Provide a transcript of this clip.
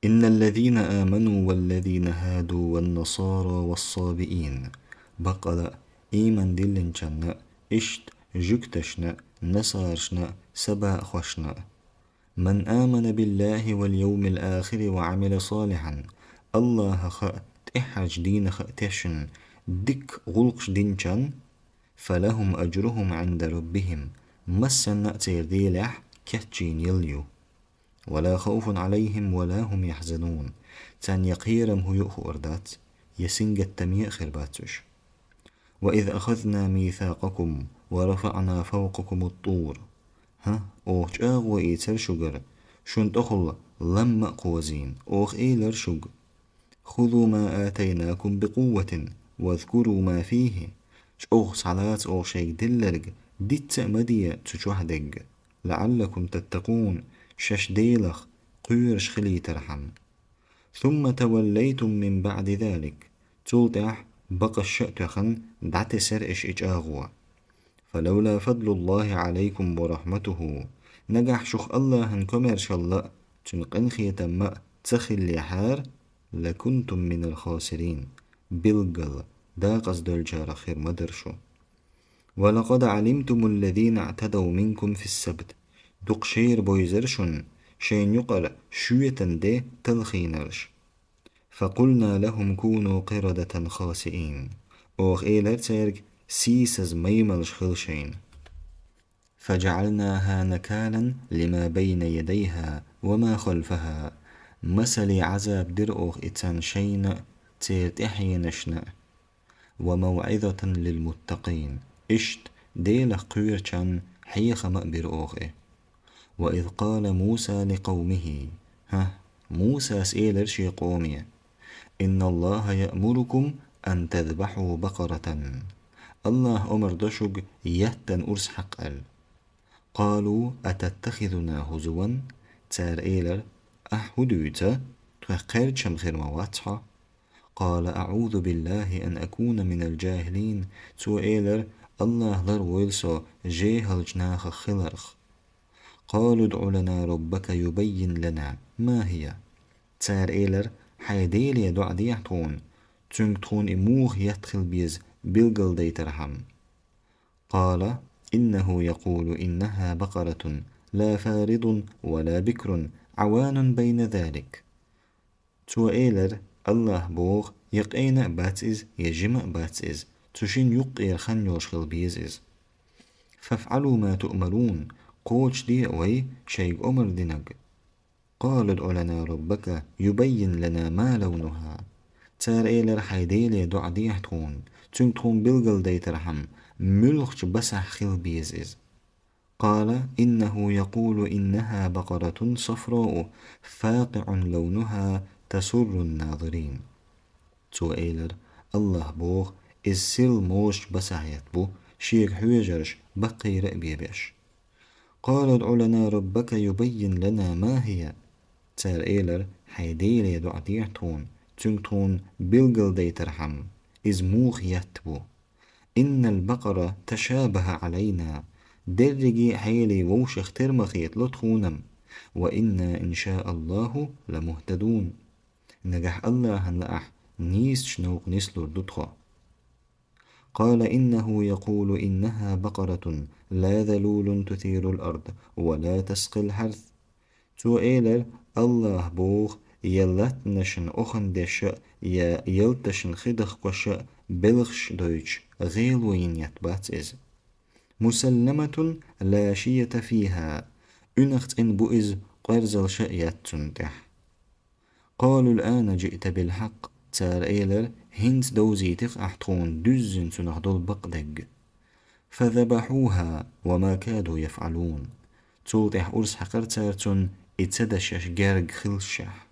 إن الذين آمنوا والذين هادوا والنصارى والصابئين بقل إيمان دلنشن إشت جكتشن نصارشن سبا خوشن من آمن بالله واليوم الآخر وعمل صالحا الله تحج دين تشن دك غلقش دينشان فلهم أجرهم عند ربهم مسن نأتير ديلح كتشين يليو ولا خوف عليهم ولا هم يحزنون تان يقيرم هو يؤخو أردات يسنج التميء خرباتش وإذ أخذنا ميثاقكم ورفعنا فوقكم الطور أوخ أغوى إيتر شجر شنت أخل لما قوزين أوخ إيلر شج خذوا ما آتيناكم بقوة واذكروا ما فيه أوخ صلاة أوخ شيك دلرج ديت مدية تشوهدج لعلكم تتقون شش ديلخ قيرش خلي ترحم ثم توليتم من بعد ذلك تلتح بقى الشأتخن دعت سرئش إجاغوا فلولا فضل الله عليكم ورحمته نجح شخ الله هنكمر شالله تنقن خيتم تخل يحار لكنتم من الخاسرين بلغل دا قصد الجار خير مدرشو ولقد علمتم الذين اعتدوا منكم في السبت دق شير بويزرشن شين يقر شويتن دي تلخينرش فقلنا لهم كونوا قردة خاسئين أوخ إيلر تيرك سيسز ميملش خلشين فجعلناها نكالا لما بين يديها وما خلفها مثل عذاب در أوخ إتان شين تيرت إحينشنا وموعظة للمتقين إشت ديلخ قيرشان حيخ مأبر أوخي وإذ قال موسى لقومه موسى سئلر شي قومي إن الله يأمركم أن تذبحوا بقرة الله أمر دشج يهتن أرس حقل قالوا أتتخذنا هزوا تار إيلر أحدوتا تخير شمخير مواتها قال أعوذ بالله أن أكون من الجاهلين تو إيلر الله لر ويلسو جيهل جناخ خلرخ قالوا ادع لنا ربك يبين لنا ما هي تار إيلر حيديل يدع ديحتون تون إموه يدخل بيز بلغل ديترحم قال إنه يقول إنها بقرة لا فارض ولا بكر عوان بين ذلك تو إيلر الله بوغ يقين باتئز يجمع باتئز تشين يقير خن يوشخل بيزئز فافعلوا ما تؤمرون قوش دي أوي شيء أمر دينك قال ادع لنا ربك يبين لنا ما لونها تار إيلر حيديل يدع ديحتون تون بلغل ديترحم ملخش بسح خل بيزئز قال إنه يقول إنها بقرة صفراء فاقع لونها تسر الناظرين تو إيلر الله بوغ السل موش بسعيت بو شيك حوجرش بقي رأبي بيش قال ادع لنا ربك يبين لنا ما هي تار إيلر حيديل يدع ديعتون تون بلغل ديترحم إز موخ يتبو إن البقرة تشابه علينا درجي حيلي ووشخ ترمخيت لطخونم وإنا إن شاء الله لمهتدون نجح الله هنلأح نيس شنوق نسلو الدطخة قال إنه يقول إنها بقرة لا ذلول تثير الأرض ولا تسقي الحرث تو إيلر الله بوغ يلتنشن أخن دش يا يلتشن خدخ قش بلغش دويتش غيلوين يتبات إز مسلمة لا شية فيها أنخت إن بؤز قرزل شأيات تنتح قالوا الآن جئت بالحق تار إيلر هنت دوزي أحتون دزن سنخدل بقدق فذبحوها وما كادوا يفعلون تولتح أرس حقر تارتون اتسدشش جارج خلشح